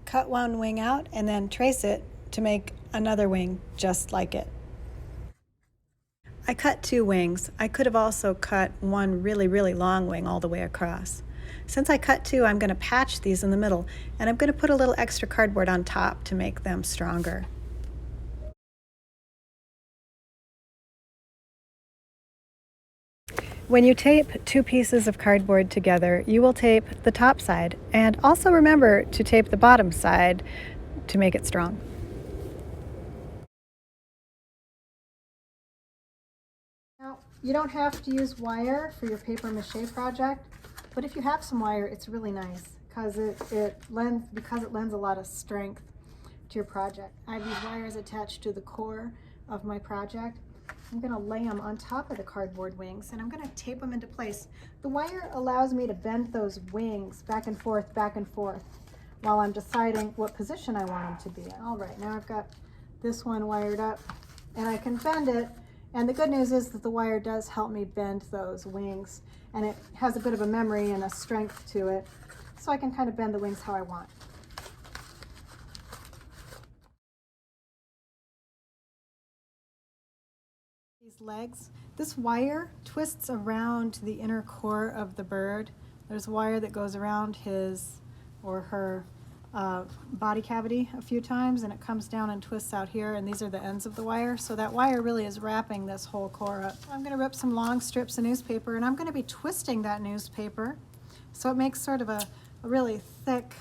cut one wing out and then trace it to make another wing just like it. I cut two wings. I could have also cut one really long wing all the way across. Since I cut two, I'm going to patch these in the middle, and I'm going to put a little extra cardboard on top to make them stronger. When you tape two pieces of cardboard together, you will tape the top side, and also remember to tape the bottom side to make it strong. Now, you don't have to use wire for your paper mache project, but if you have some wire, it's really nice because it lends a lot of strength to your project. I have these wires attached to the core of my project. I'm going to lay them on top of the cardboard wings, and I'm going to tape them into place. The wire allows me to bend those wings back and forth while I'm deciding what position I want them to be in. All right, now I've got this one wired up, and I can bend it. And the good news is that the wire does help me bend those wings, and it has a bit of a memory and a strength to it, so I can kind of bend the wings how I want. These legs, this wire twists around the inner core of the bird. There's wire that goes around his or her body cavity a few times, and it comes down and twists out here, and these are the ends of the wire. So that wire really is wrapping this whole core up. I'm going to rip some long strips of newspaper, and I'm going to be twisting that newspaper so it makes sort of a really thick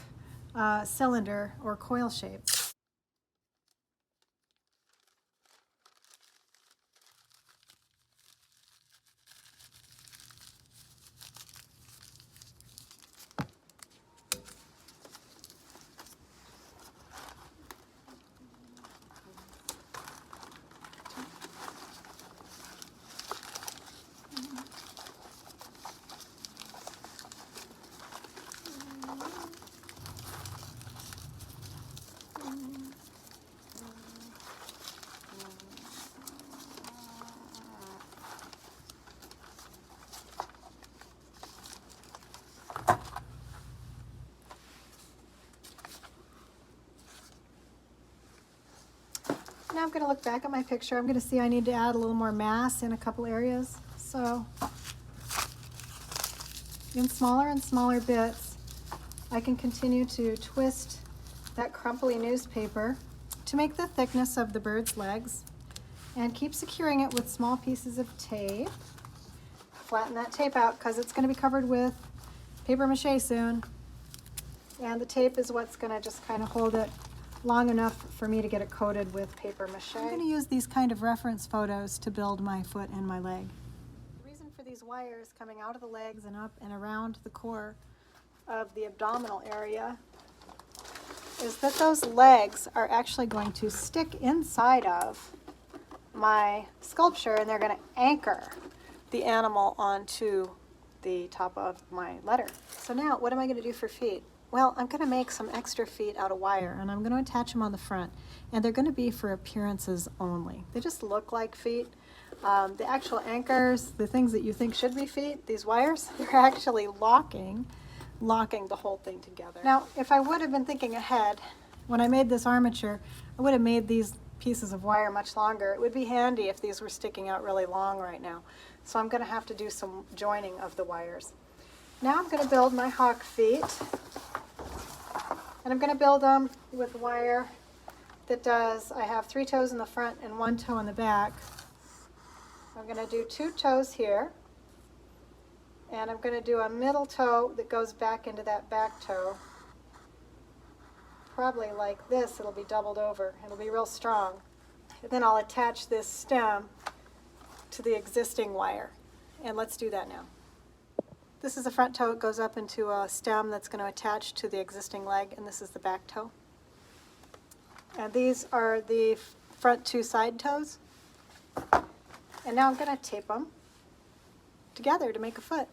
cylinder or coil shape. Now I'm going to look back at my picture. I'm going to see I need to add a little more mass in a couple areas. So in smaller and smaller bits, I can continue to twist that crumply newspaper to make the thickness of the bird's legs and keep securing it with small pieces of tape. Flatten that tape out because it's going to be covered with paper mache soon. And the tape is what's going to just kind of hold it long enough for me to get it coated with paper mache. I'm going to use these kind of reference photos to build my foot and my leg. The reason for these wires coming out of the legs and up and around the core of the abdominal area is that those legs are actually going to stick inside of my sculpture, and they're going to anchor the animal onto the top of my letter. So now what am I going to do for feet? Well, I'm going to make some extra feet out of wire, and I'm going to attach them on the front, and they're going to be for appearances only. They just look like feet. The actual anchors, the things that you think should be feet, these wires, they're actually locking the whole thing together. Now, if I would have been thinking ahead, when I made this armature, I would have made these pieces of wire much longer. It would be handy if these were sticking out really long right now. So I'm going to have to do some joining of the wires. Now I'm going to build my hawk feet. And I'm going to build them with wire that does, I have 3 toes in the front and 1 toe in the back. I'm going to do 2 toes here. And I'm going to do a middle toe that goes back into that back toe. Probably like this, it'll be doubled over. It'll be real strong. And then I'll attach this stem to the existing wire. And let's do that now. This is the front toe. It goes up into a stem that's going to attach to the existing leg, and this is the back toe. And these are the front 2 side toes. And now I'm going to tape them together to make a foot.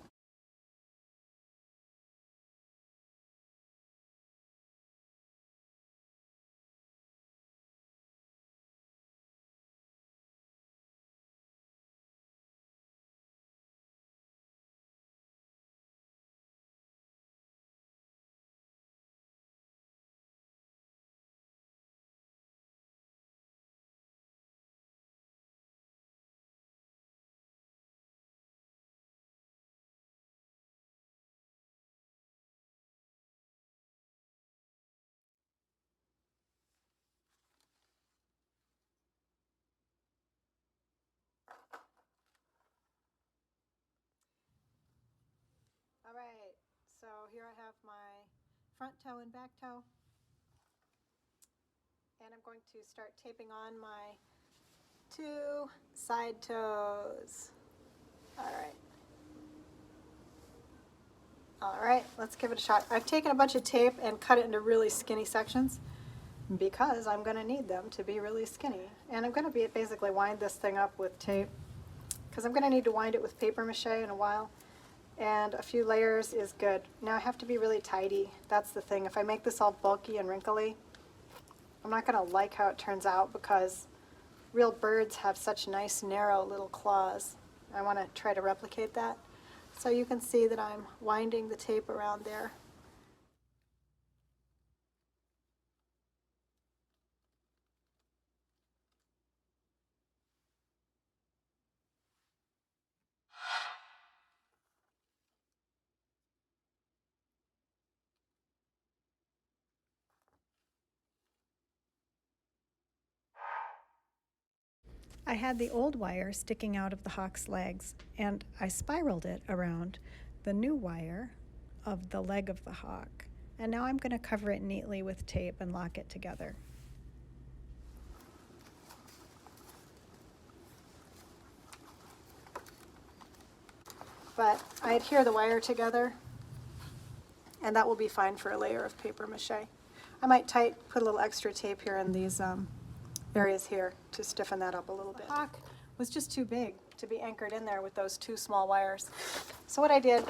my front toe and back toe. And I'm going to start taping on my 2 side toes. All right, let's give it a shot. I've taken a bunch of tape and cut it into really skinny sections because I'm going to need them to be really skinny. And I'm going to basically wind this thing up with tape because I'm going to need to wind it with paper mache in a while. And a few layers is good. Now I have to be really tidy. That's the thing. If I make this all bulky and wrinkly, I'm not going to like how it turns out because real birds have such nice narrow little claws. I want to try to replicate that. So you can see that I'm winding the tape around there. I had the old wire sticking out of the hawk's legs, and I spiraled it around the new wire of the leg of the hawk. And now I'm going to cover it neatly with tape and lock it together. But I adhere the wire together, and that will be fine for a layer of paper mache. I might put a little extra tape here in these areas here to stiffen that up a little bit. The hawk was just too big to be anchored in there with those 2 small wires. So what I did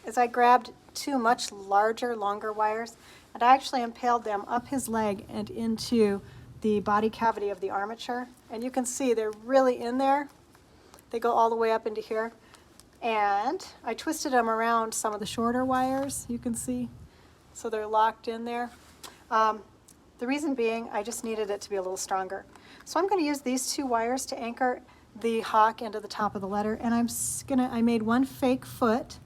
is I grabbed 2 much larger, longer wires, and I actually impaled them up his leg and into the body cavity of the armature. And you can see they're really in there. They go all the way up into here. And I twisted them around some of the shorter wires, you can see. So they're locked in there. The reason being, I just needed it to be a little stronger. So I'm going to use these 2 wires to anchor the hawk into the top of the letter, and I made 1 fake foot,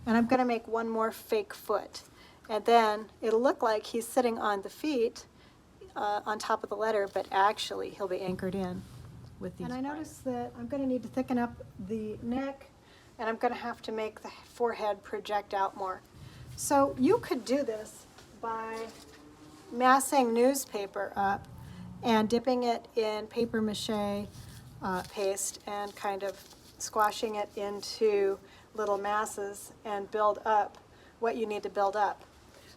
and I'm going to make 1 more fake foot. And then it'll look like he's sitting on the feet on top of the letter, but actually he'll be anchored in with these wires. And I noticed that I'm going to need to thicken up the neck, and I'm going to have to make the forehead project out more. So you could do this by massing newspaper up and dipping it in paper mache paste and kind of squashing it into little masses and build up what you need to build up.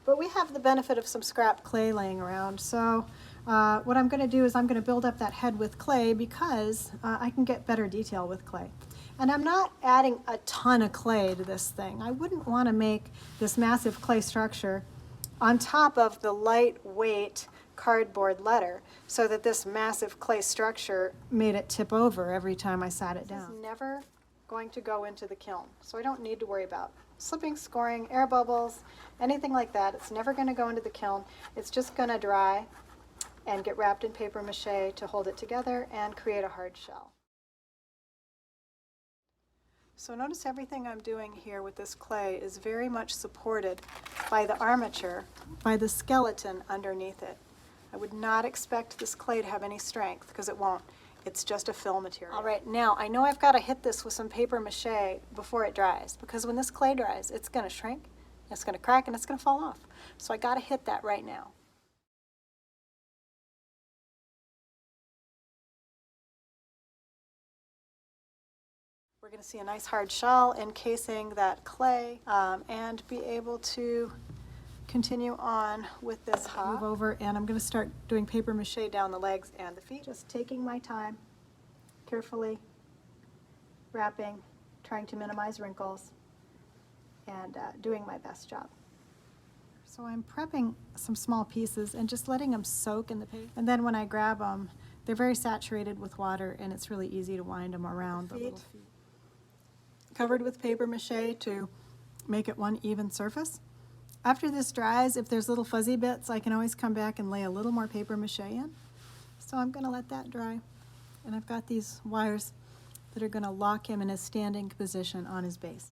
But we have the benefit of some scrap clay laying around, so what I'm going to do is I'm going to build up that head with clay because I can get better detail with clay. And I'm not adding a ton of clay to this thing. I wouldn't want to make this massive clay structure on top of the lightweight cardboard letter so that this massive clay structure made it tip over every time I sat it down. This is never going to go into the kiln, so I don't need to worry about slipping, scoring, air bubbles, anything like that. It's never going to go into the kiln. It's just going to dry and get wrapped in paper mache to hold it together and create a hard shell. So notice everything I'm doing here with this clay is very much supported by the armature, by the skeleton underneath it. I would not expect this clay to have any strength because it won't. It's just a fill material. All right, now I know I've got to hit this with some paper mache before it dries because when this clay dries, it's going to shrink, it's going to crack, and it's going to fall off. So I got to hit that right now. We're going to see a nice hard shell encasing that clay and be able to continue on with this hawk. Move over, and I'm going to start doing paper mache down the legs and the feet. Just taking my time, carefully wrapping, trying to minimize wrinkles, and doing my best job. So I'm prepping some small pieces and just letting them soak in the paste. And then when I grab them, they're very saturated with water, and it's really easy to wind them around the little feet. Covered with paper mache to make it one even surface. After this dries, if there's little fuzzy bits, I can always come back and lay a little more paper mache in. So I'm going to let that dry. And I've got these wires that are going to lock him in a standing position on his base.